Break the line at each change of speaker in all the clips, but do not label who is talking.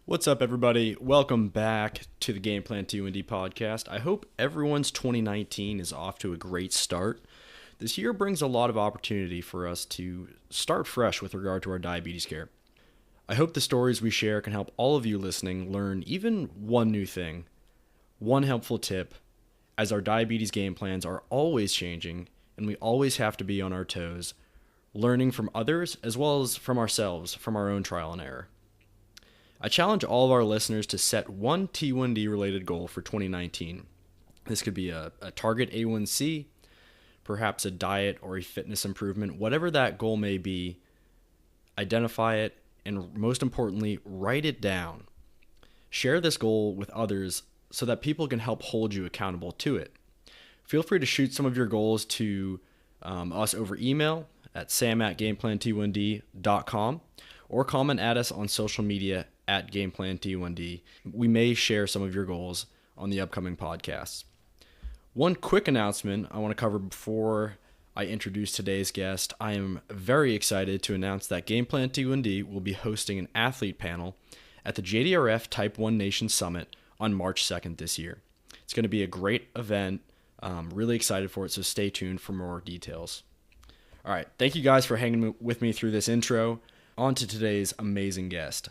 What's up, everybody? Welcome back to the Game Plan T1D Podcast. I hope everyone's 2019 is off to a great start. This year brings a lot of opportunity for us to start fresh with regard to our diabetes care. I hope the stories we share can help all of you listening learn even one new thing, one helpful tip, as our diabetes game plans are always changing and we always have to be on our toes, learning from others as well as from ourselves, from our own trial and error. I challenge all of our listeners to set one T1D related goal for 2019. This could be a target A1C, perhaps a diet or a fitness improvement, whatever that goal may be. Identify it, and most importantly, write it down. Share this goal with others so that people can help hold you accountable to it. Feel free to shoot some of your goals to us over email at sam@gameplant1d.com or comment at us on social media at Game Plan T1D. We may share some of your goals on the upcoming podcasts. One quick announcement I want to cover before I introduce today's guest. I am very excited to announce that Game Plan T1D will be hosting an athlete panel at the JDRF Type 1 Nation Summit on March 2nd this year. It's going to be a great event. Really excited for it, so stay tuned for more details. All right, thank you guys for hanging with me through this intro. On to today's amazing guest.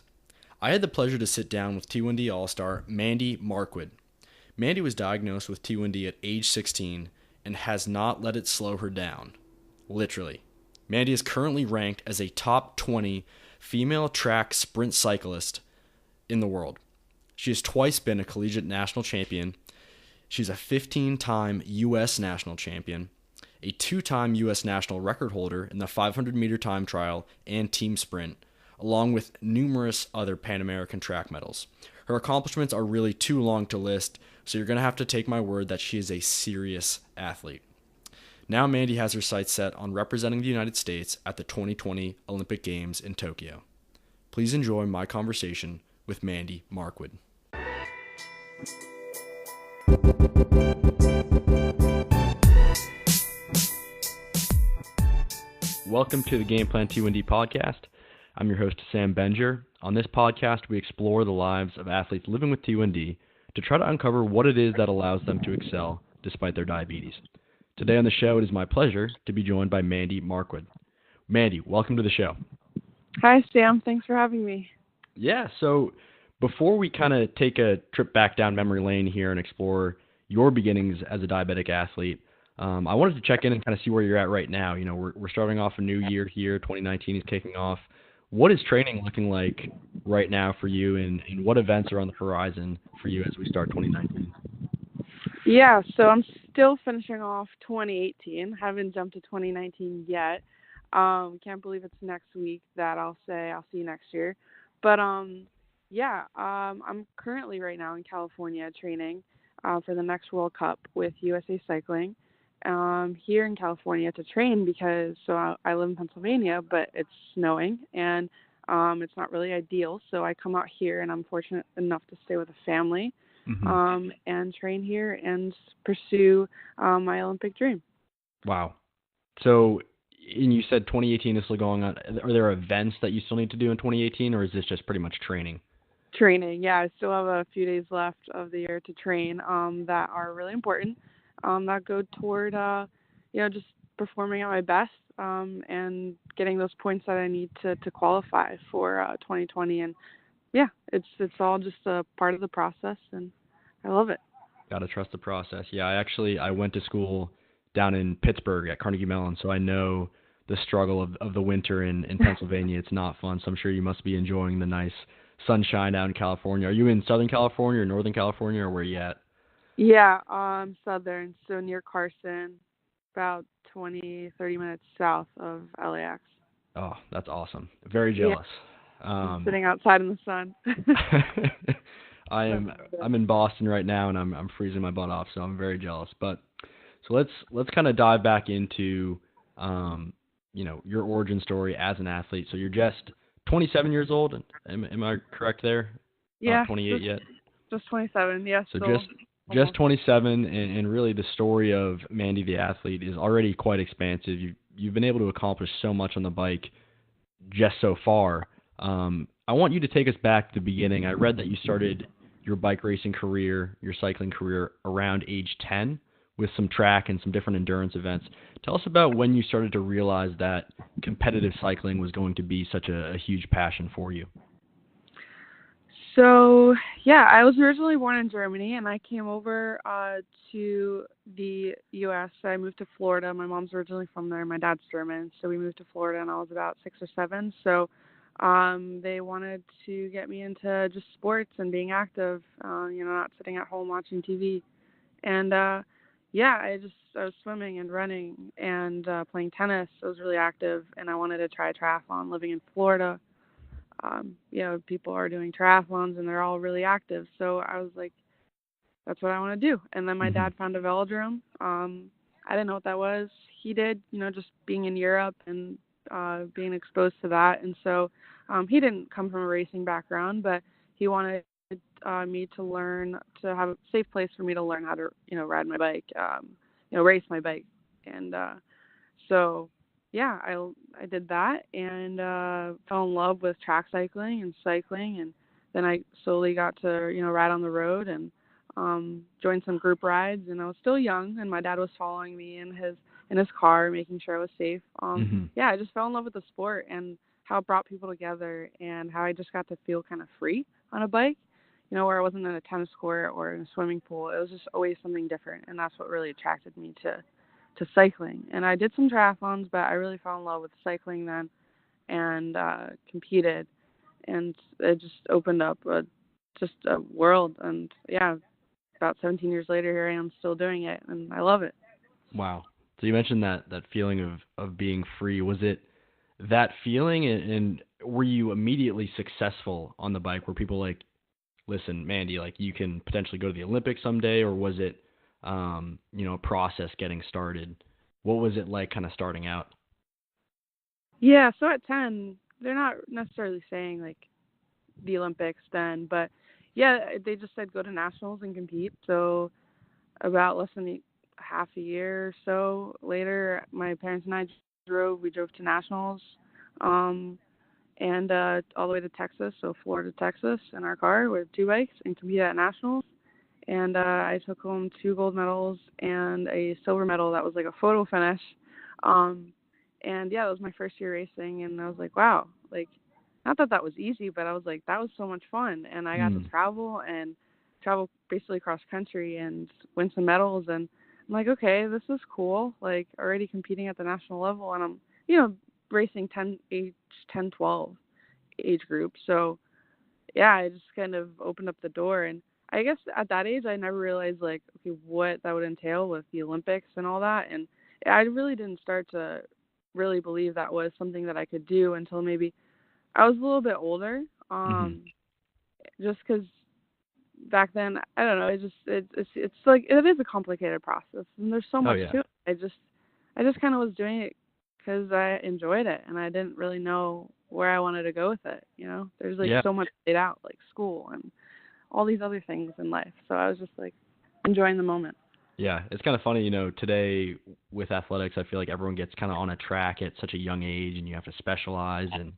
I had the pleasure to sit down with T1D All-Star Mandy Marquadt. Mandy was diagnosed with T1D at age 16 and has not let it slow her down. Literally. Mandy is currently ranked as a top 20 female track sprint cyclist in the world. She has twice been a Collegiate National Champion. She's a 15-time U.S. National Champion, a 2-time U.S. National record holder in the 500-meter time trial and team sprint, along with numerous other Pan American track medals. Her accomplishments are really too long to list, so you're going to have to take my word that she is a serious athlete. Now Mandy has her sights set on representing the United States at the 2020 Olympic Games in Tokyo. Please enjoy my conversation with Mandy Marquadt. Welcome to the Game Plan T1D Podcast. I'm your host, Sam Benger. On this podcast, we explore the lives of athletes living with T1D to try to uncover what it is that allows them to excel despite their diabetes. Today on the show, it is my pleasure to be joined by Mandy Marquadt. Mandy, welcome to the show.
Hi, Sam. Thanks for having me.
Yeah, so before we kind of take a trip back down memory lane here and explore your beginnings as a diabetic athlete, I wanted to check in and kind of see where you're at right now. You know, we're starting off a new year here. 2019 is kicking off. What is training looking like right now for you, and what events are on the horizon for you as we start 2019?
Yeah, so I'm still finishing off 2018. Haven't jumped to 2019 yet. Can't believe it's next week that I'll say I'll see you next year. But I'm currently right now in California training for the next World Cup with USA Cycling. Here in California to train because I live in Pennsylvania, but it's snowing and it's not really ideal. So I come out here and I'm fortunate enough to stay with a family and train here and pursue my Olympic dream.
Wow. So, and you said 2018 is still going on. Are there events that you still need to do in 2018, or is this just pretty much training?
Training, yeah. I still have a few days left of the year to train that are really important. That go toward, just performing at my best and getting those points that I need to qualify for 2020. And yeah, it's all just a part of the process, and I love it.
Got to trust the process. Yeah, I went to school down in Pittsburgh at Carnegie Mellon, so I know the struggle of the winter in Pennsylvania. It's not fun, so I'm sure you must be enjoying the nice sunshine out in California. Are you in Southern California or Northern California, or where are you at?
Yeah, southern, so near Carson, about 20, 30 minutes south of LAX.
Oh, that's awesome. Very jealous.
Yeah. I'm sitting outside in the sun.
I'm in Boston right now, and I'm freezing my butt off, so I'm very jealous. But so let's kind of dive back into your origin story as an athlete. So you're just 27 years old. Am I correct there?
Yeah.
Not 28 yet.
Just 27. Yeah.
So just 27, and really the story of Mandy the athlete is already quite expansive. You've been able to accomplish so much on the bike just so far. I want you to take us back to the beginning. I read that you started your bike racing career, your cycling career around age 10 with some track and some different endurance events. Tell us about when you started to realize that competitive cycling was going to be such a huge passion for you.
So, yeah, I was originally born in Germany, and I came over to the U.S. I moved to Florida. My mom's originally from there. My dad's German, so we moved to Florida, and I was about 6 or 7. So they wanted to get me into just sports and being active, not sitting at home watching TV. And, yeah, I was swimming and running and playing tennis. I was really active, and I wanted to try triathlon living in Florida. People are doing triathlons and they're all really active. So I was like, that's what I want to do. And then my dad found a velodrome. I didn't know what that was. He did, just being in Europe and being exposed to that. And so he didn't come from a racing background, but he wanted me to learn to have a safe place for me to learn how to, ride my bike, race my bike. And so yeah, I did that and fell in love with track cycling, and then I slowly got to ride on the road and joined some group rides. And I was still young, and my dad was following me in his car, making sure I was safe. Yeah, I just fell in love with the sport and how it brought people together, and how I just got to feel kind of free on a bike. Where I wasn't in a tennis court or in a swimming pool. It was just always something different, and that's what really attracted me to cycling. And I did some triathlons, but I really fell in love with cycling then, and competed, and it just opened up just a world. And yeah, about 17 years later, here I am still doing it, and I love it.
Wow. So you mentioned that feeling of being free. Was it that feeling, and were you immediately successful on the bike? Were people like, listen, Mandy, like you can potentially go to the Olympics someday, or was it a process getting started? What was it like kind of starting out?
Yeah, so at 10, they're not necessarily saying like the Olympics then, but yeah, they just said go to nationals and compete. So about less than half a year or so later, my parents and I we drove to nationals, and all the way to Texas, so Florida, Texas, in our car with 2 bikes, and competed at nationals. And I took home 2 gold medals and a silver medal that was like a photo finish. And yeah, that was my first year racing, and I was like, wow, like, not that that was easy, but I was like, that was so much fun, and I got to travel basically cross country and win some medals, and I'm like, okay, this is cool, like already competing at the national level, and I'm, racing 10, 12 age group. So yeah, I just kind of opened up the door. And I guess at that age, I never realized like, okay, what that would entail with the Olympics and all that. And I really didn't start to really believe that was something that I could do until maybe I was a little bit older. Just because back then, I don't know, it's like, it is a complicated process, and there's so much to it. I just kind of was doing it because I enjoyed it, and I didn't really know where I wanted to go with it. There's like so much laid out, like school and all these other things in life. So I was just like enjoying the moment.
Yeah, it's kind of funny, today with athletics, I feel like everyone gets kind of on a track at such a young age, and you have to specialize. And,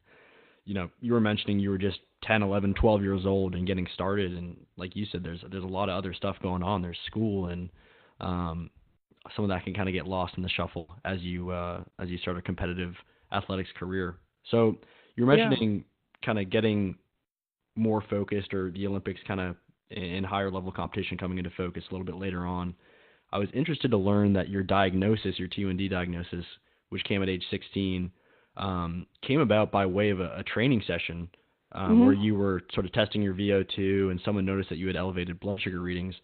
you were mentioning you were just 10, 11, 12 years old and getting started. And like you said, there's a lot of other stuff going on. There's school, and some of that can kind of get lost in the shuffle as you start a competitive athletics career. So you're mentioning kind of getting more focused, or the Olympics kind of in higher level competition coming into focus a little bit later on. I was interested to learn that your diagnosis, your T1D diagnosis, which came at age 16, came about by way of a training session where you were sort of testing your VO2, and someone noticed that you had elevated blood sugar readings.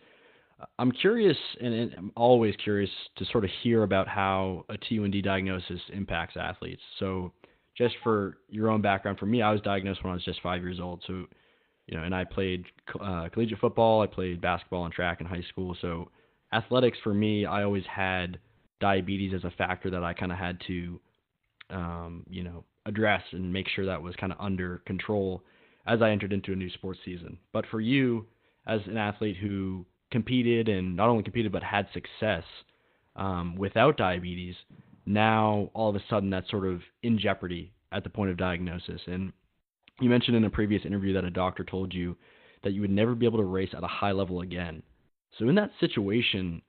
I'm curious, and I'm always curious to sort of hear about how a T1D diagnosis impacts athletes. So just for your own background, for me, I was diagnosed when I was just 5 years old. So, and I played collegiate football, I played basketball and track in high school. So athletics for me, I always had diabetes as a factor that I kind of had to, address and make sure that was kind of under control as I entered into a new sports season. But for you, as an athlete who competed, and not only competed but had success without diabetes, now all of a sudden that's sort of in jeopardy at the point of diagnosis. And You mentioned in a previous interview that a doctor told you that you would never be able to race at a high level again. So in that situation,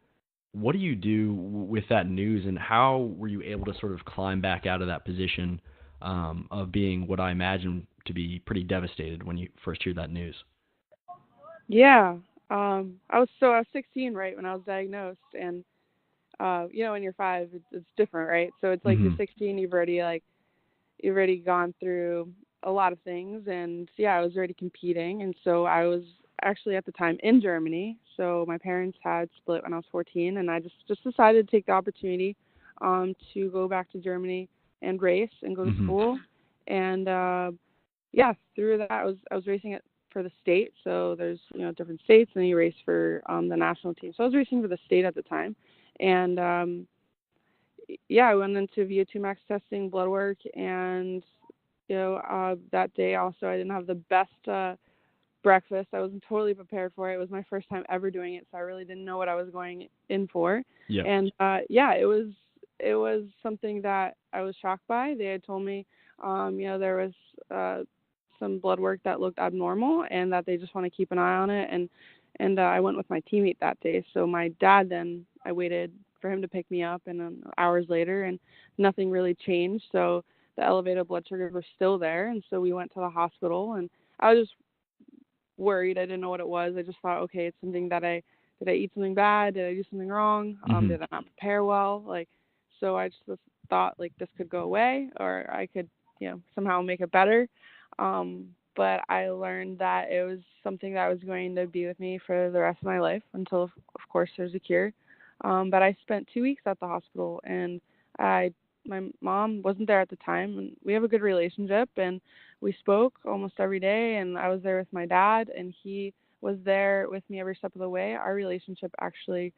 what do you do with that news, and how were you able to sort of climb back out of that position of being what I imagine to be pretty devastated when you first hear that news?
Yeah. I was 16, right, when I was diagnosed, and when you're 5, it's different, right? So it's like you're 16, you've already gone through a lot of things, and I was already competing, and so I was actually at the time in Germany. So my parents had split when I was 14, and I just decided to take the opportunity to go back to Germany and race and go to school. And through that I was racing it for the state. So there's different states, and you race for the national team. So I was racing for the state at the time, and I went into VO2 max testing, blood work, and that day also I didn't have the best breakfast. I wasn't totally prepared for it. It was my first time ever doing it, so I really didn't know what I was going in for.
Yeah.
And it was something that I was shocked by. They had told me, there was some blood work that looked abnormal, and that they just want to keep an eye on it. And I went with my teammate that day. So my dad, then I waited for him to pick me up, and then hours later, and nothing really changed. So the elevated blood sugars were still there, and so we went to the hospital, and I was just worried. I didn't know what it was. I just thought, okay, it's something did I eat something bad? Did I do something wrong? Did I not prepare well? So I just thought this could go away, or I could, somehow make it better. But I learned that it was something that was going to be with me for the rest of my life until, of course, there's a cure. But I spent 2 weeks at the hospital, and my mom wasn't there at the time, and we have a good relationship, and we spoke almost every day, and I was there with my dad, and he was there with me every step of the way. Our relationship actually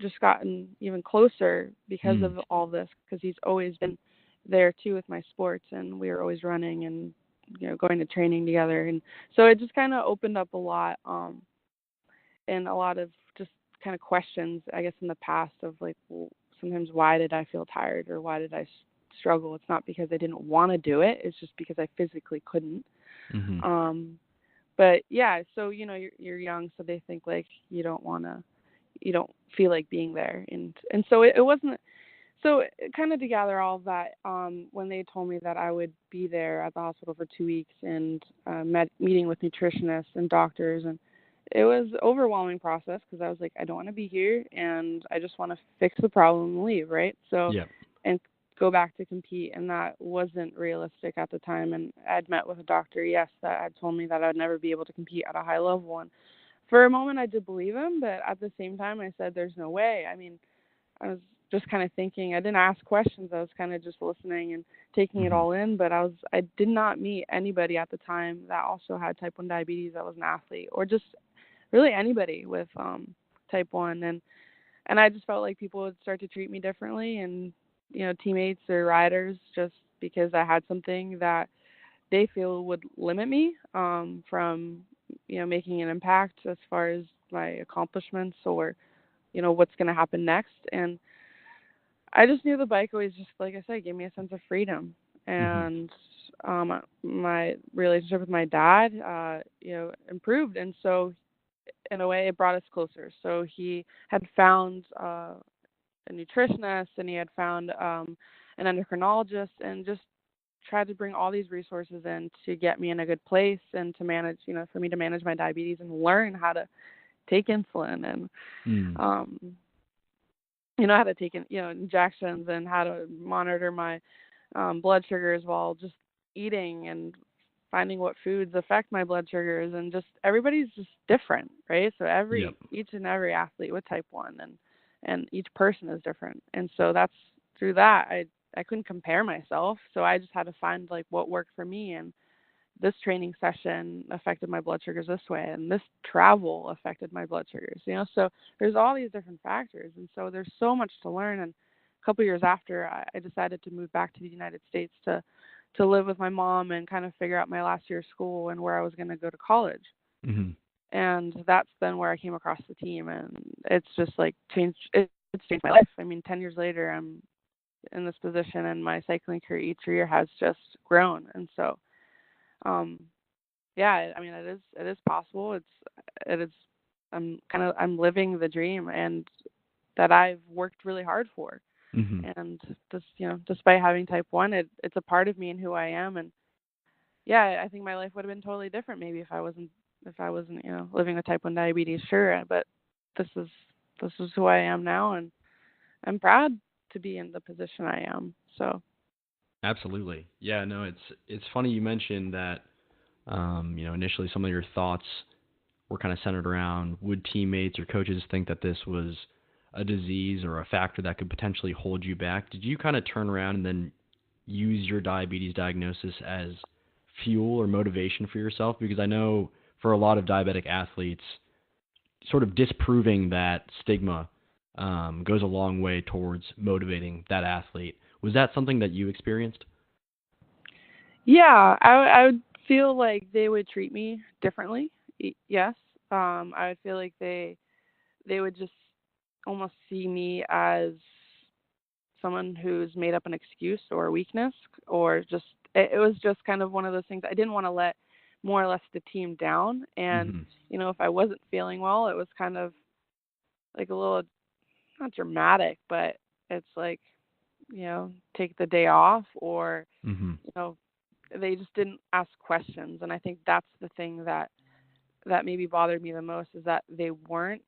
just gotten even closer because of all this, because he's always been there too with my sports, and we were always running and going to training together, and so it just kind of opened up a lot, and a lot of just kind of questions, I guess, in the past of sometimes why did I feel tired, or why did I struggle? It's not because I didn't want to do it. It's just because I physically couldn't. But so you're young, so they think you don't feel like being there, and so it wasn't. So kind of to gather all of that, when they told me that I would be there at the hospital for 2 weeks, and meeting with nutritionists and doctors, and it was an overwhelming process, because I was like, I don't want to be here, and I just want to fix the problem and leave, right? So, and go back to compete, and that wasn't realistic at the time. And I'd met with a doctor, that had told me that I would never be able to compete at a high level. And for a moment, I did believe him, but at the same time, I said, there's no way. I mean, I was just kind of thinking. I didn't ask questions. I was kind of just listening and taking it all in. But I did not meet anybody at the time that also had type 1 diabetes that was an athlete, or just really anybody with type 1. And I just felt like people would start to treat me differently, and teammates or riders, just because I had something that they feel would limit me from making an impact as far as my accomplishments, or what's going to happen next. And I just knew the bike always, just like I said, gave me a sense of freedom. And my relationship with my dad improved, and so in a way it brought us closer. So he had found a nutritionist, and he had found an endocrinologist, and just tried to bring all these resources in to get me in a good place, and to manage, for me to manage my diabetes and learn how to take insulin, and how to take injections, and how to monitor my blood sugars while just eating, and finding what foods affect my blood sugars. And just everybody's just different, right? So each and every athlete with type 1, and each person is different. And so that's through that I couldn't compare myself, so I just had to find what worked for me. And this training session affected my blood sugars this way, and this travel affected my blood sugars, so there's all these different factors. And so there's so much to learn. And a couple years after, I decided to move back to the United States to live with my mom, and kind of figure out my last year of school and where I was going to go to college. And that's then where I came across the team, and it's just changed my life. I mean, 10 years later, I'm in this position, and my cycling career each year has just grown. And so um, yeah, I mean, it is possible. It is, I'm living the dream and that I've worked really hard for.
Hmm.
And just, despite having type 1, it's a part of me and who I am. And yeah, I think my life would have been totally different maybe if I wasn't, living with type 1 diabetes, sure, but this is this is who I am now, and I'm proud to be in the position I am. So,
Absolutely. Yeah, no, it's funny you mentioned that initially some of your thoughts were kind of centered around would teammates or coaches think that this was a disease or a factor that could potentially hold you back? Did you kind of turn around and then use your diabetes diagnosis as fuel or motivation for yourself? Because I know for a lot of diabetic athletes, sort of disproving that stigma goes a long way towards motivating that athlete. Was that something that you experienced?
yeah, I would feel like they would treat me differently. Yes. I would feel like they would just almost see me as someone who's made up an excuse or a weakness, or just it was just kind of one of those things. I didn't want to let more or less the team down, and
Hmm.
if I wasn't feeling well, it was kind of like a little, not dramatic, but it's like, take the day off, or
Hmm.
you know they just didn't ask questions. And I think that's the thing that maybe bothered me the most, is that they weren't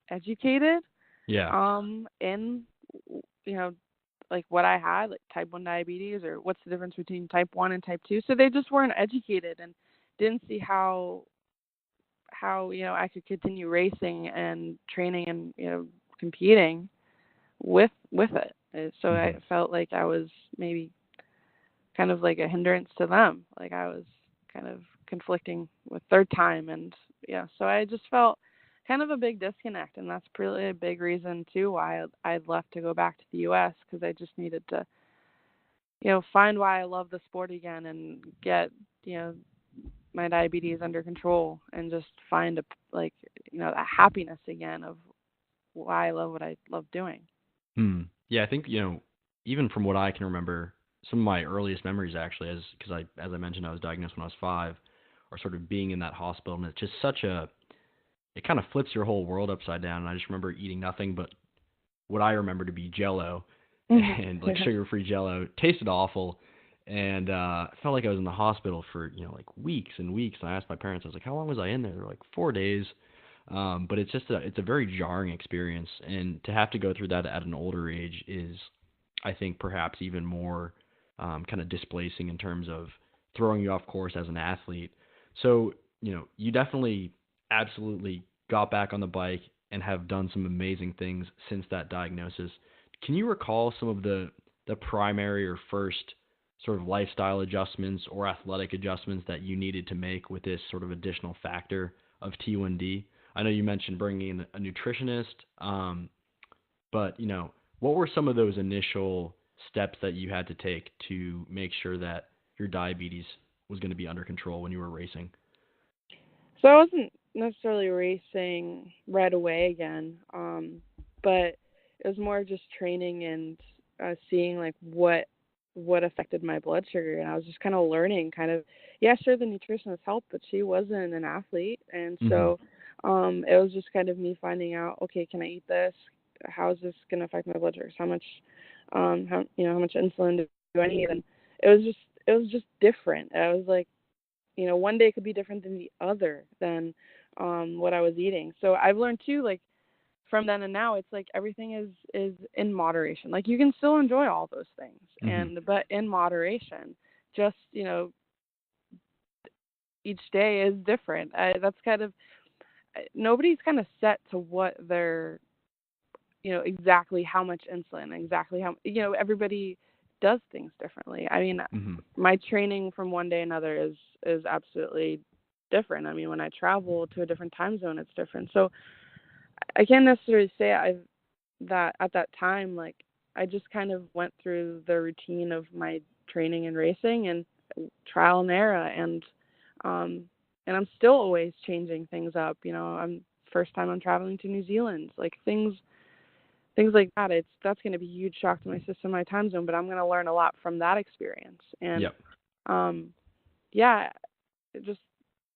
educated
Yeah.
in, you know like what I had, like type 1 diabetes, or what's the difference between type 1 and type 2. So they just weren't educated and didn't see how I could continue racing and training and competing with it. So I
Hmm.
felt like I was maybe kind of like a hindrance to them. Like I was kind of conflicting with their time, and yeah, so I just felt kind of a big disconnect, and that's really a big reason too why I'd left to go back to the U.S., because I just needed to find why I love the sport again and get you know my diabetes under control, and just find a like that happiness again of why I love what I love doing.
Hmm. Yeah, I think, even from what I can remember, some of my earliest memories actually, because as I mentioned, I was diagnosed when I was 5, are sort of being in that hospital, and it's just it kind of flips your whole world upside down. And I just remember eating nothing but what I remember to be Jello, and like
Yeah.
sugar-free Jello. Tasted awful, and I felt like I was in the hospital for like weeks and weeks. And I asked my parents, I was like, "How long was I in there?" They're like, "4 days." But it's a very jarring experience, and to have to go through that at an older age is, I think, perhaps even more kind of displacing in terms of throwing you off course as an athlete. So you definitely absolutely got back on the bike and have done some amazing things since that diagnosis. Can you recall some of the primary or first sort of lifestyle adjustments or athletic adjustments that you needed to make with this sort of additional factor of T1D? I know you mentioned bringing in a nutritionist, but what were some of those initial steps that you had to take to make sure that your diabetes was going to be under control when you were racing?
So I wasn't necessarily racing right away again, but it was more just training and seeing like what affected my blood sugar, and I was just kind of learning, kind of, yeah, sure, the nutritionist helped, but she wasn't an athlete, and
Hmm.
so it was just kind of me finding out, okay, can I eat this? How is this going to affect my blood sugars? How much, how much insulin do I need? And it was just different. I was like, one day could be different than the other than what I was eating. So I've learned too, like from then and now, it's like everything is in moderation. Like you can still enjoy all those things,
Hmm.
but in moderation. Just each day is different. That's kind of, nobody's kind of set to what their exactly how much insulin, exactly how everybody does things differently. I mean,
Hmm.
my training from one day another is absolutely different. I mean, when I travel to a different time zone, it's different. So I can't necessarily say I that at that time, like, I just kind of went through the routine of my training and racing and trial and error, um and I'm still always changing things up. I'm first time I'm traveling to New Zealand, like things like that. That's going to be a huge shock to my system, my time zone, but I'm going to learn a lot from that experience. And
Yep.
um, yeah, just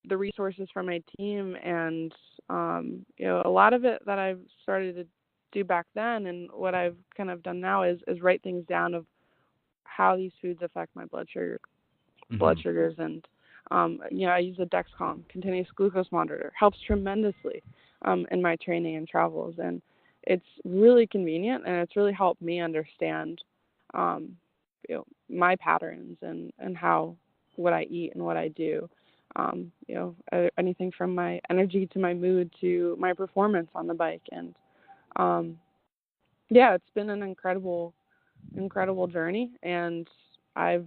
the resources from my team, and a lot of it that I've started to do back then, and what I've kind of done now is write things down of how these foods affect my blood sugars, and I use a Dexcom continuous glucose monitor. Helps tremendously in my training and travels, and it's really convenient, and it's really helped me understand my patterns and how what I eat and what I do. Anything from my energy to my mood to my performance on the bike, and it's been an incredible journey, and I've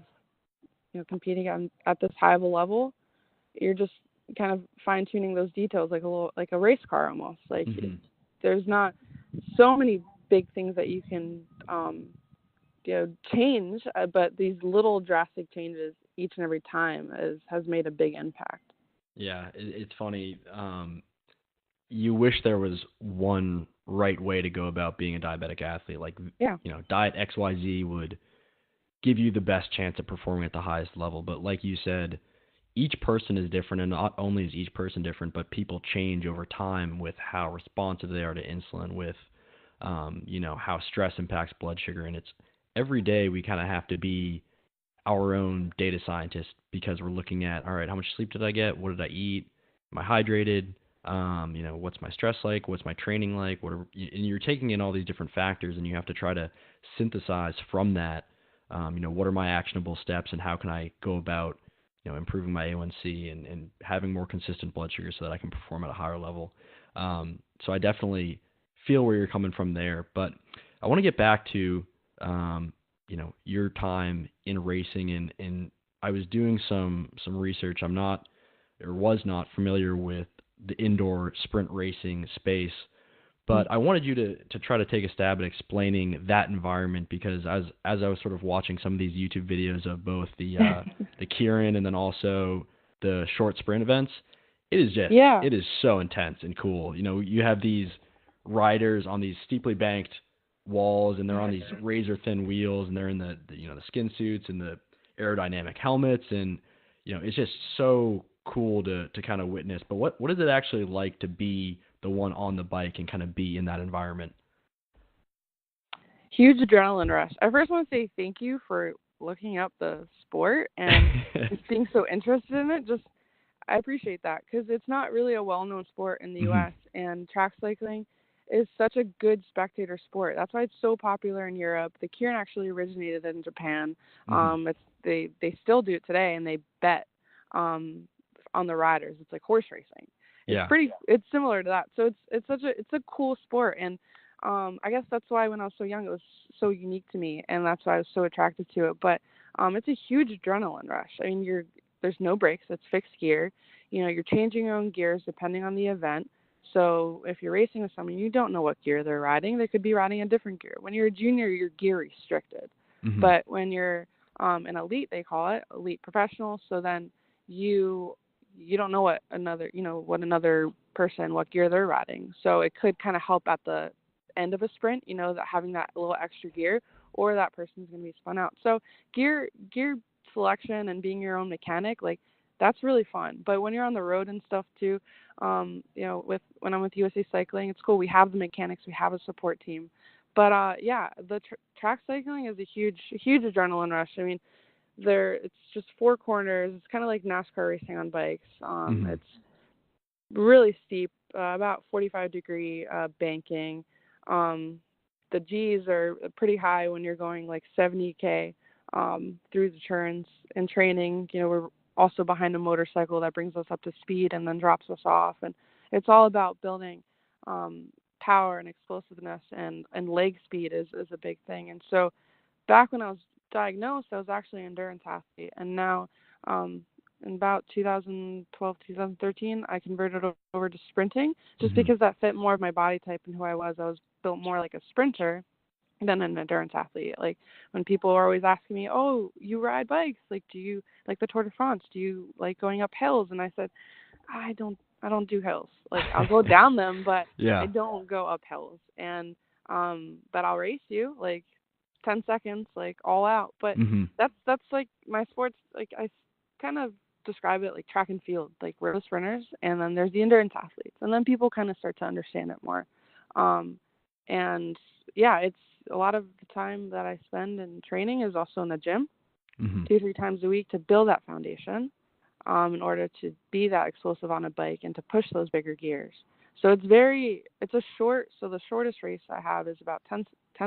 competing at this high of a level, you're just kind of fine tuning those details like a race car almost. Like there's not so many big things that you can change, but these little drastic changes each and every time has made a big impact.
Yeah, it's funny. You wish there was one right way to go about being a diabetic athlete. Like, diet XYZ would give you the best chance at performing at the highest level. But like you said, each person is different, and not only is each person different, but people change over time with how responsive they are to insulin, with, how stress impacts blood sugar. And it's every day we kind of have to be our own data scientist, because we're looking at, all right, how much sleep did I get? What did I eat? Am I hydrated? What's my stress like? What's my training like? And you're taking in all these different factors, and you have to try to synthesize from that, what are my actionable steps, and how can I go about, improving my A1C and having more consistent blood sugar so that I can perform at a higher level. So I definitely feel where you're coming from there, but I want to get back to, your time in racing, and I was doing some research. Was not familiar with the indoor sprint racing space, but I wanted you to try to take a stab at explaining that environment, because as I was sort of watching some of these YouTube videos of both the the Kieran and then also the short sprint events, it is so intense and cool. You have these riders on these steeply banked walls, and they're on these razor thin wheels, and they're in the skin suits and the aerodynamic helmets, and it's just so cool to kind of witness. But what is it actually like to be the one on the bike and kind of be in that environment?
Huge adrenaline rush. I first want to say thank you for looking up the sport and just being so interested in it. I appreciate that, because it's not really a well-known sport in the U.S., and track cycling is such a good spectator sport. That's why it's so popular in Europe. The Kieran actually originated in Japan. They still do it today, and they bet on the riders. It's like horse racing. It's similar to that. So it's a cool sport, and I guess that's why when I was so young it was so unique to me, and that's why I was so attracted to it. But it's a huge adrenaline rush. I mean, there's no brakes. It's fixed gear. You're changing your own gears depending on the event. So if you're racing with someone, you don't know what gear they're riding. They could be riding a different gear. When you're a junior, you're gear restricted. But when you're an elite, they call it elite professional. So then you don't know what another person, what gear they're riding. So it could kind of help at the end of a sprint, that having that little extra gear, or that person's going to be spun out. So gear selection and being your own mechanic, like, that's really fun. But when you're on the road and stuff too, when I'm with USA Cycling, it's cool. We have the mechanics, we have a support team. But the track cycling is a huge adrenaline rush. I mean, it's just four corners. It's kind of like NASCAR racing on bikes. It's really steep, about 45-degree banking. The G's are pretty high when you're going like 70K through the turns. In training, we're also behind a motorcycle that brings us up to speed and then drops us off. And it's all about building power and explosiveness, and leg speed is a big thing. And so back when I was diagnosed, I was actually an endurance athlete. And now in about 2012, 2013, I converted over to sprinting, just because that fit more of my body type and who I was. I was built more like a sprinter than an endurance athlete. Like, when people are always asking me, oh, you ride bikes, like, do you like the Tour de France? Do you like going up hills? And I said, I don't do hills. Like, I'll go down them, but I don't go up hills. And but I'll race you like 10 seconds, like all out. But that's like my sports. Like, I kind of describe it like track and field. Like we're the sprinters, and then there's the endurance athletes, and then people kind of start to understand it more. And yeah, it's a lot of the time that I spend in training is also in the gym, 2-3 times a week to build that foundation, in order to be that explosive on a bike and to push those bigger gears. So it's a short, so the shortest race I have is about 10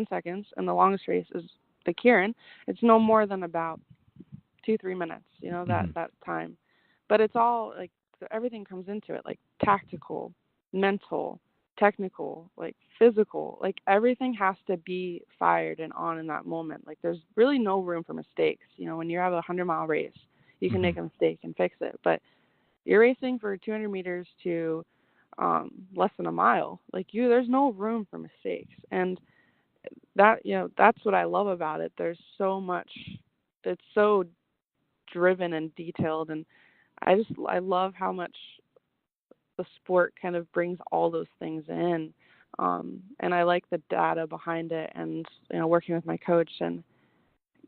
seconds, and the longest race is the Kieran. It's no more than about 2-3 minutes, that time. But it's all like everything comes into it, like tactical, mental, technical, like physical, like everything has to be fired and on in that moment. Like there's really no room for mistakes. When you have a 100-mile race, you can make a mistake and fix it. But you're racing for 200 meters to less than a mile. Like there's no room for mistakes. And that, that's what I love about it. There's so much, it's so driven and detailed, and I love how much the sport kind of brings all those things in, and I like the data behind it, and working with my coach and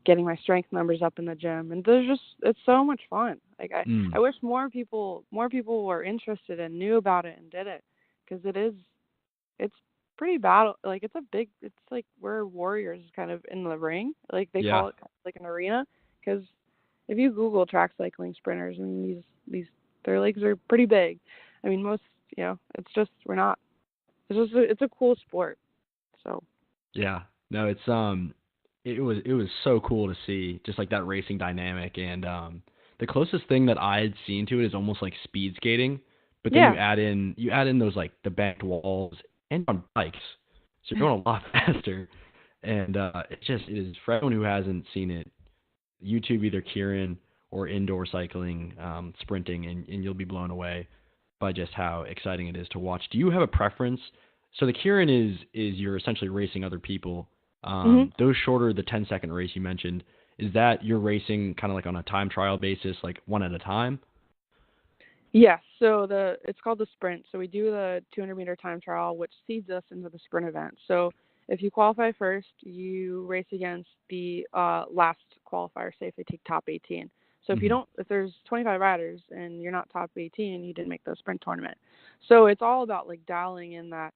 getting my strength numbers up in the gym, and it's so much fun. Like I wish more people were interested and knew about it and did it, because it's pretty battle, like it's like we're warriors kind of in the ring, like they call it like an arena, because if you Google track cycling sprinters, I mean, these their legs are pretty big. I mean, most, it's just, it's a cool sport. So.
Yeah, no, it was so cool to see just like that racing dynamic. And the closest thing that I had seen to it is almost like speed skating, but then you add in those like the banked walls and on bikes. So you're going a lot faster. And it is, for everyone who hasn't seen it, YouTube either Kieran or indoor cycling, sprinting, and you'll be blown away by just how exciting it is to watch. Do you have a preference? So the Kieran is you're essentially racing other people. Those shorter, the 10-second race you mentioned, is that you're racing kind of like on a time trial basis, like one at a time?
Yes. So it's called the sprint. So we do the 200-meter time trial, which seeds us into the sprint event. So if you qualify first, you race against the last qualifier, say if they take top 18. So if there's 25 riders and you're not top 18, you didn't make the sprint tournament. So it's all about like dialing in that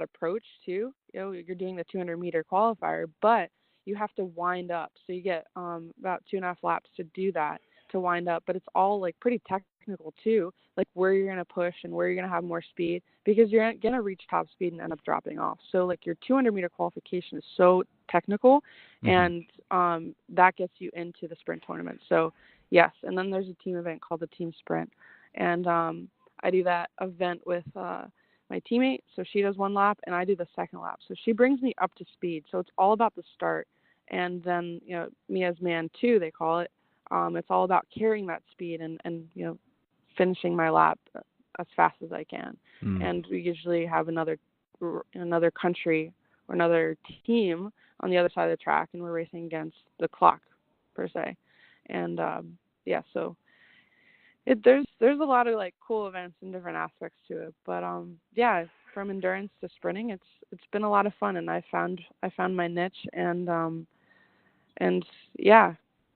approach too. You're doing the 200-meter qualifier, but you have to wind up. So you get about 2.5 laps to do that, to wind up. But it's all like pretty technical too, like where you're going to push and where you're going to have more speed, because you're going to reach top speed and end up dropping off. So like your 200-meter qualification is so technical, and that gets you into the sprint tournament. So yes, and then there's a team event called the team sprint, and I do that event with my teammate. So she does 1 lap and I do the 2nd lap. So she brings me up to speed. So it's all about the start, and then me as man 2, they call it. It's all about carrying that speed and finishing my lap as fast as I can. And we usually have another country or another team on the other side of the track, and we're racing against the clock per se. And so there's a lot of like cool events and different aspects to it. But from endurance to sprinting, it's been a lot of fun, and I found my niche, and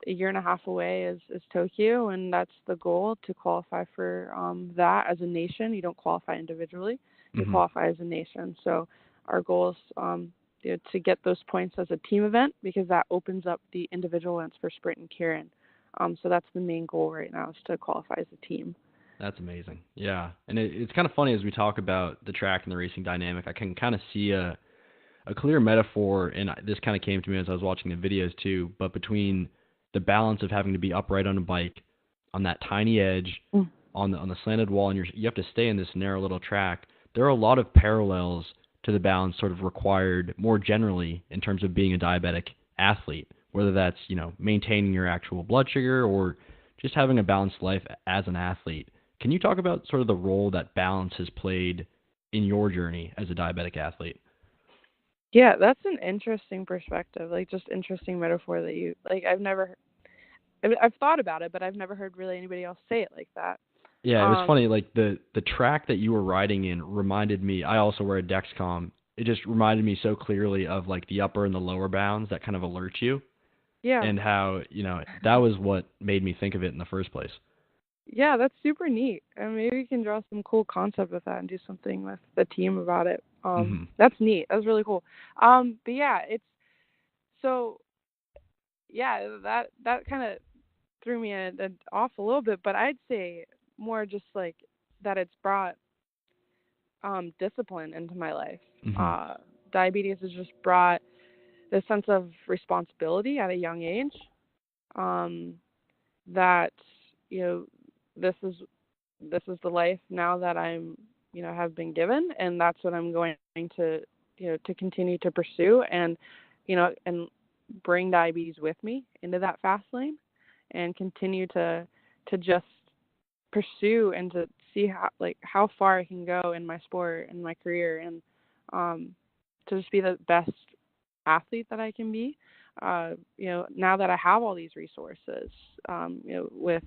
a year and a half away is Tokyo, and that's the goal, to qualify for that as a nation. You don't qualify individually, you qualify as a nation. So our goal is to get those points as a team event, because that opens up the individual events for sprint and Kieran. So that's the main goal right now, is to qualify as a team.
That's amazing. Yeah. And it's kind of funny as we talk about the track and the racing dynamic, I can kind of see a clear metaphor, and this kind of came to me as I was watching the videos too, but between the balance of having to be upright on a bike on that tiny edge, on the slanted wall, and you have to stay in this narrow little track. There are a lot of parallels to the balance sort of required more generally in terms of being a diabetic athlete, whether that's, maintaining your actual blood sugar or just having a balanced life as an athlete. Can you talk about sort of the role that balance has played in your journey as a diabetic athlete?
Yeah, that's an interesting perspective, like just interesting metaphor that you, like I've thought about it, but I've never heard really anybody else say it like that.
Yeah, it was funny, like the track that you were riding in reminded me, I also wear a Dexcom, it just reminded me so clearly of like the upper and the lower bounds that kind of alert you.
Yeah.
And how, that was what made me think of it in the first place.
Yeah, that's super neat. And maybe we can draw some cool concept with that and do something with the team about it.
Hmm.
That's neat. That's really cool. But yeah, it's so yeah, that kind of threw me off a little bit, but I'd say more just like that it's brought discipline into my life.
Hmm.
Uh, Diabetes has just brought this sense of responsibility at a young age. Um, that you know this is this is the life now that I'm have been given, and that's what I'm going to to continue to pursue, and and bring diabetes with me into that fast lane, and continue to just pursue and to see how far I can go in my sport and my career, and to just be the best athlete that I can be. Now that I have all these resources, with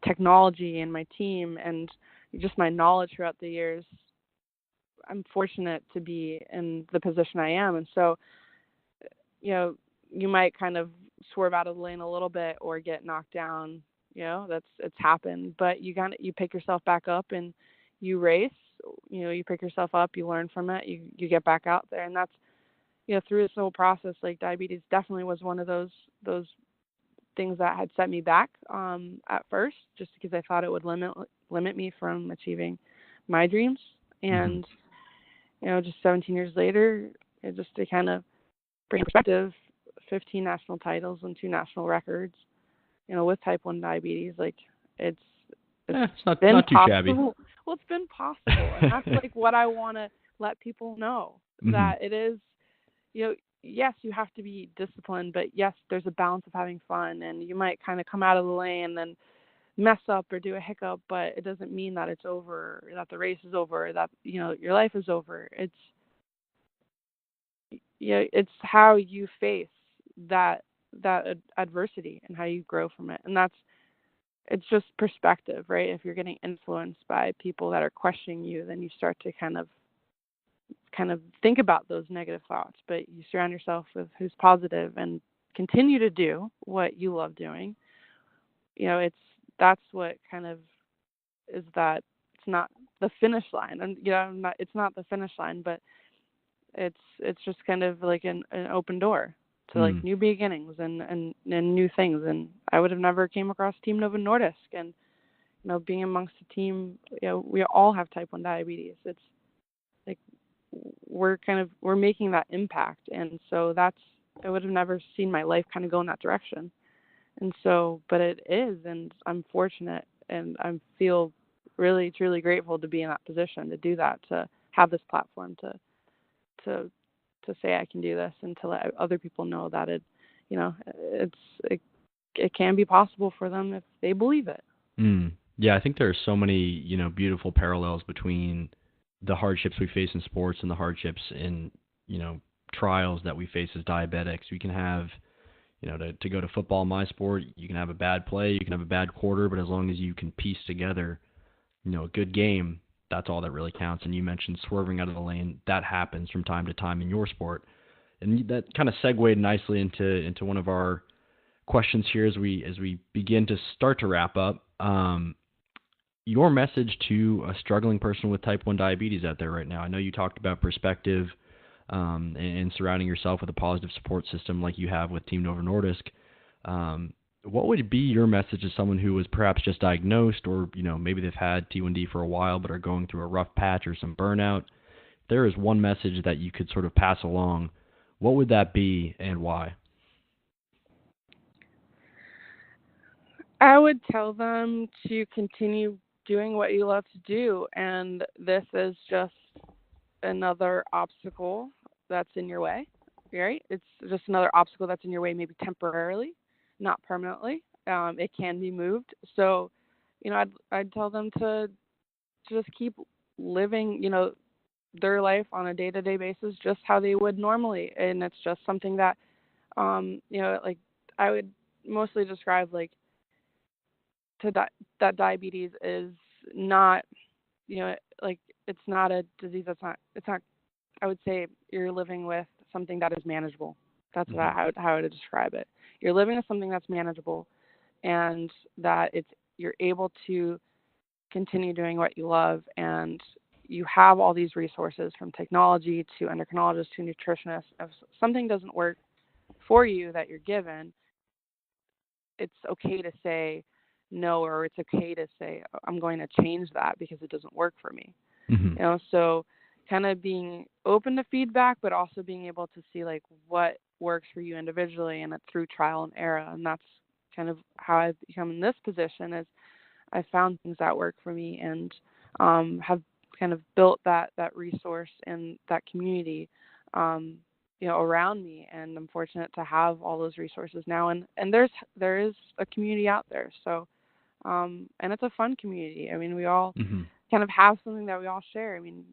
technology and my team and just my knowledge throughout the years, I'm fortunate to be in the position I am. And so, you might kind of swerve out of the lane a little bit or get knocked down. It's happened, but you pick yourself back up and you race. You pick yourself up, you learn from it, you get back out there, and that's through this whole process. Like, diabetes definitely was one of those things that had set me back at first, just because I thought it would limit me from achieving my dreams.
Hmm.
And just 17 years later, just to kind of bring perspective, 15 national titles and 2 national records. With type 1 diabetes, like it's it's
It's not
been
too shabby.
possible. Well, it's been possible, and that's like what I want to let people know,
Hmm.
that it is. Yes, you have to be disciplined, but yes, there's a balance of having fun, and you might kind of come out of the lane and mess up or do a hiccup, but it doesn't mean that it's over, that the race is over, that your life is over. It's how you face that adversity and how you grow from it, and it's just perspective, right? If you're getting influenced by people that are questioning you, then you start to kind of think about those negative thoughts, but you surround yourself with who's positive and continue to do what you love doing. It's that's what kind of is that. It's not the finish line, and it's not the finish line, but it's just kind of like an open door to like
Mm.
new beginnings and new things. And I would have never came across Team Novo Nordisk, and being amongst the team, we all have type 1 diabetes. It's like we're making that impact, and so that's I would have never seen my life kind of go in that direction. And so, but it is, and I'm fortunate, and I feel really truly grateful to be in that position to do that, to have this platform to to say I can do this, and to let other people know that it can be possible for them if they believe it.
Mm. Yeah, I think there are so many, beautiful parallels between the hardships we face in sports and the hardships in, trials that we face as diabetics. We can have, to go to football, my sport, you can have a bad play, you can have a bad quarter, but as long as you can piece together, a good game, that's all that really counts. And you mentioned swerving out of the lane. That happens from time to time in your sport. And that kind of segued nicely into one of our questions here as we begin to start to wrap up. Your message to a struggling person with type 1 diabetes out there right now. I know you talked about perspective, and surrounding yourself with a positive support system like you have with Team Novo Nordisk. What would be your message to someone who was perhaps just diagnosed, or maybe they've had T1D for a while but are going through a rough patch or some burnout? If there is one message that you could sort of pass along, what would that be and why?
I would tell them to continue doing what you love to do, and this is just another obstacle that's in your way, right? It's just another obstacle that's in your way, maybe temporarily, not permanently. It can be moved. So, I'd tell them to just keep living, their life on a day-to-day basis, just how they would normally, and it's just something that, like I would mostly describe like that diabetes is not, like it's not a disease that's not, it's not, I would say you're living with something that is manageable. That's
Hmm.
how I would describe it. You're living with something that's manageable, and that you're able to continue doing what you love, and you have all these resources from technology to endocrinologists to nutritionists. If something doesn't work for you that you're given, it's okay to say no, or it's okay to say I'm going to change that because it doesn't work for me. So kind of being open to feedback, but also being able to see like what works for you individually, and it's through trial and error. And that's kind of how I've become in this position, is I found things that work for me, and have kind of built that resource and that community around me. And I'm fortunate to have all those resources now, and there is a community out there. So and it's a fun community. I mean, we all kind of have something that we all share. I mean,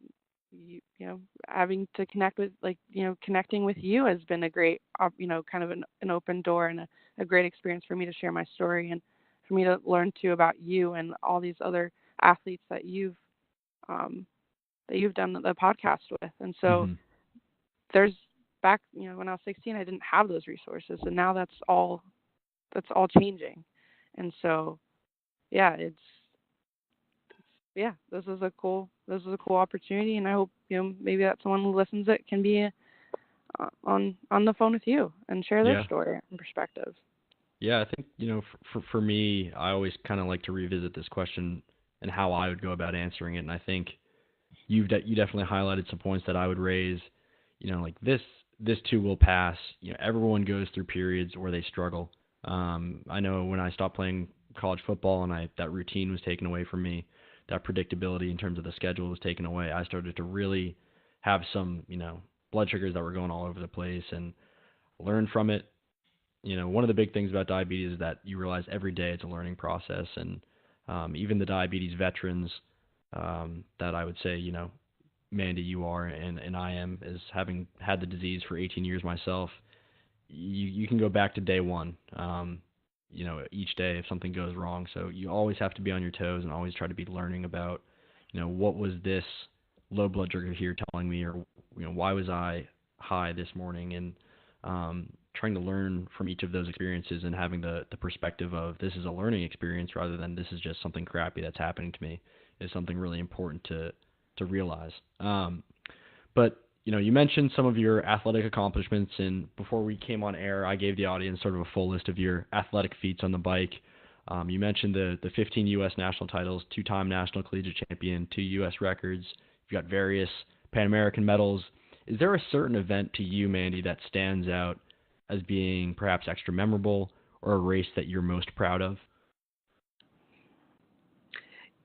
you know, having to connect with, like, connecting with you has been a great, kind of an open door, and a great experience for me to share my story, and for me to learn too about you and all these other athletes that you've done the podcast with. And so there's back, when I was 16, I didn't have those resources, and now that's all changing. And so, yeah, this is a cool opportunity, and I hope, maybe that someone who listens it can be on the phone with you and share their story and perspective.
Yeah, I think, for me, I always kind of like to revisit this question and how I would go about answering it. And I think you definitely highlighted some points that I would raise. Like this too will pass. Everyone goes through periods where they struggle. I know when I stopped playing college football and that routine was taken away from me, that predictability in terms of the schedule was taken away, I started to really have some, blood sugars that were going all over the place, and learn from it. One of the big things about diabetes is that you realize every day it's a learning process. And even the diabetes veterans that I would say, Mandy, you are, and I am, is having had the disease for 18 years myself, you can go back to day one, each day if something goes wrong. So you always have to be on your toes and always try to be learning about, what was this low blood sugar here telling me, or, why was I high this morning? And trying to learn from each of those experiences, and having the perspective of this is a learning experience rather than this is just something crappy that's happening to me, is something really important to realize. But you mentioned some of your athletic accomplishments, and before we came on air, I gave the audience sort of a full list of your athletic feats on the bike. You mentioned the 15 U.S. national titles, 2-time national collegiate champion, 2 U.S. records. You've got various Pan American medals. Is there a certain event to you, Mandy, that stands out as being perhaps extra memorable, or a race that you're most proud of?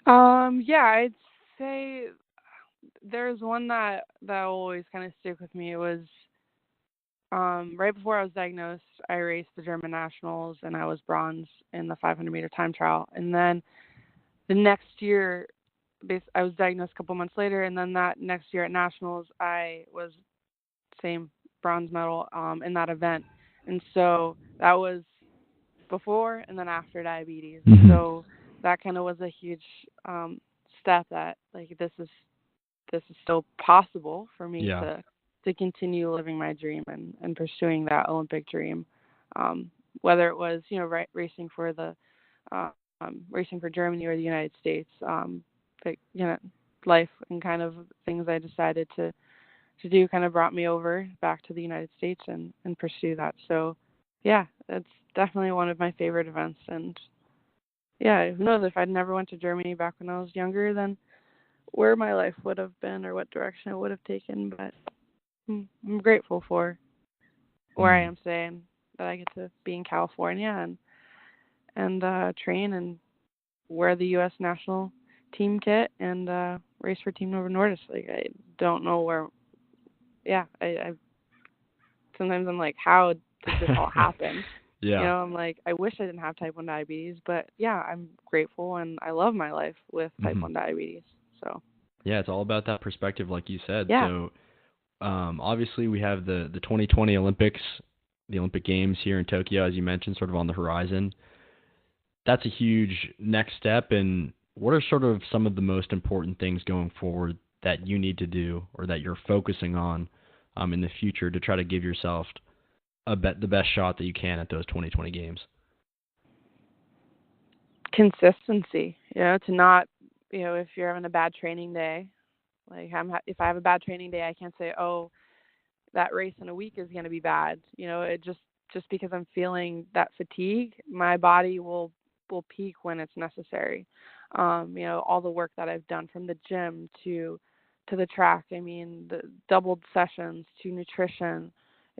Yeah, I'd say there's one that always kind of stick with me. It was right before I was diagnosed, I raced the German Nationals, and I was bronze in the 500-meter time trial. And then the next year, I was diagnosed a couple months later, and then that next year at Nationals, I was same bronze medal in that event. And so that was before and then after diabetes. So that kind of was a huge step that, like, this is still possible for me to continue living my dream and pursuing that Olympic dream. Whether it was, racing for racing for Germany or the United States, but, life and kind of things I decided to do kind of brought me over back to the United States and pursue that. So, yeah, it's definitely one of my favorite events. And, yeah, who knows, if I'd never went to Germany back when I was younger, then where my life would have been or what direction it would have taken. But I'm grateful for where I am today, and that I get to be in California and train and wear the U.S. national team kit and race for Team Novo Nordisk. Like, I don't know where. Yeah, I sometimes I'm like, how did this all happen?
Yeah.
I'm like, I wish I didn't have type 1 diabetes, but yeah, I'm grateful and I love my life with type 1 diabetes. So.
Yeah, it's all about that perspective, like you said.
Yeah.
So, obviously we have the 2020 Olympics, the Olympic Games here in Tokyo, as you mentioned, sort of on the horizon. That's a huge next step. And what are sort of some of the most important things going forward that you need to do, or that you're focusing on in the future, to try to give yourself the best shot that you can at those 2020 games?
consistency, to not, if you're having a bad training day, like if I have a bad training day, I can't say, oh, that race in a week is going to be bad. It just because I'm feeling that fatigue, my body will peak when it's necessary. All the work that I've done from the gym to the track, the doubled sessions to nutrition.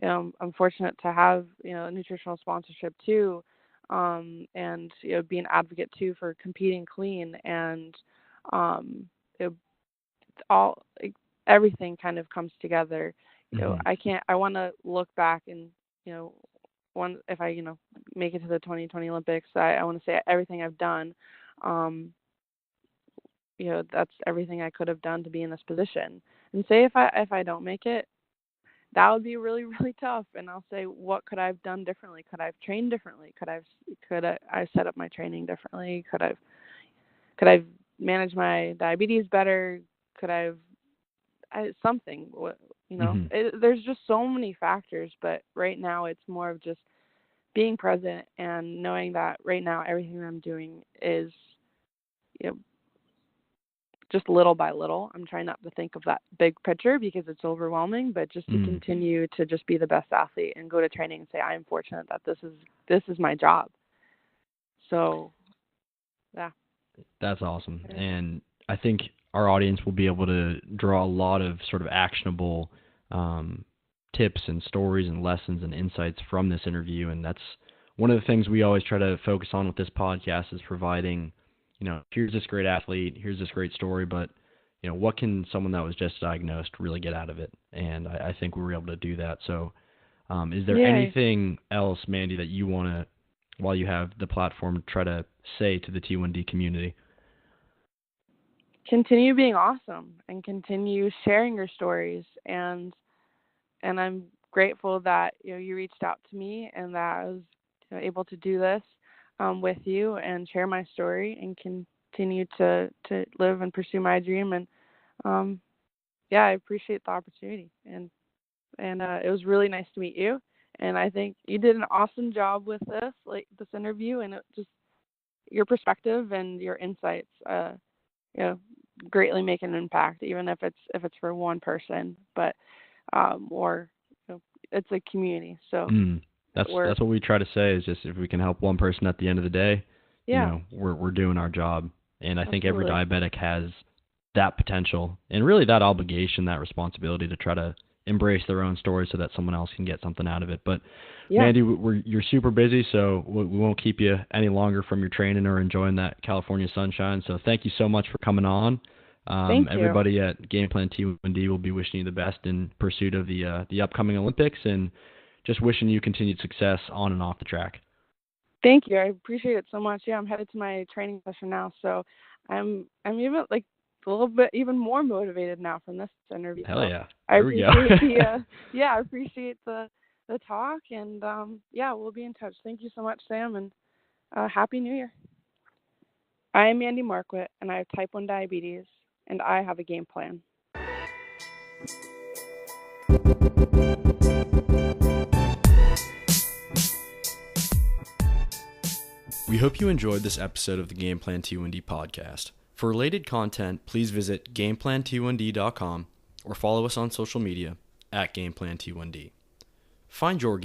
I'm fortunate to have, a nutritional sponsorship too. And, be an advocate too for competing clean, and all, everything kind of comes together. I want to look back and, if I, make it to the 2020 Olympics, I want to say everything I've done, that's everything I could have done to be in this position. And say if I don't make it, that would be really, really tough. And I'll say, what could I have done differently? Could I have trained differently? Could I set up my training differently? Could I've managed my diabetes better? Could something, there's just so many factors, but right now it's more of just being present and knowing that right now everything I'm doing is, just little by little. I'm trying not to think of that big picture because it's overwhelming, but just to continue to just be the best athlete and go to training and say, I'm fortunate that this is my job. So, yeah.
That's awesome. And I think our audience will be able to draw a lot of sort of actionable tips and stories and lessons and insights from this interview. And that's one of the things we always try to focus on with this podcast, is providing, here's this great athlete, here's this great story, but, what can someone that was just diagnosed really get out of it? And I think we were able to do that. So is there anything else, Mandy, that you want to, while you have the platform, try to say to the T1D community?
Continue being awesome and continue sharing your stories. And I'm grateful that, you reached out to me and that I was able to do this with you and share my story and continue to live and pursue my dream. And I appreciate the opportunity. And it was really nice to meet you. And I think you did an awesome job with this interview, and it just, your perspective and your insights, greatly make an impact, even if it's for one person, but or it's a community. So
that's what we try to say, is just if we can help one person at the end of the day, we're doing our job. And I think every diabetic has that potential and really that obligation, that responsibility to try to embrace their own story so that someone else can get something out of it. But Mandy, you're super busy, so we won't keep you any longer from your training or enjoying that California sunshine. So thank you so much for coming on.
Thank you.
Everybody at Game Plan T1D will be wishing you the best in pursuit of the upcoming Olympics, and just wishing you continued success on and off the track.
Thank you. I appreciate it so much. Yeah, I'm headed to my training session now, so I'm even a little bit even more motivated now from this interview.
Hell yeah.
I appreciate I appreciate the talk, and we'll be in touch. Thank you so much, Sam, and Happy New Year. I am Mandy Marquadt, and I have type 1 diabetes, and I have a game plan.
We hope you enjoyed this episode of the Game Plan T1D podcast. For related content, please visit GamePlan T1D.com or follow us on social media at Game Plan T1D. Find your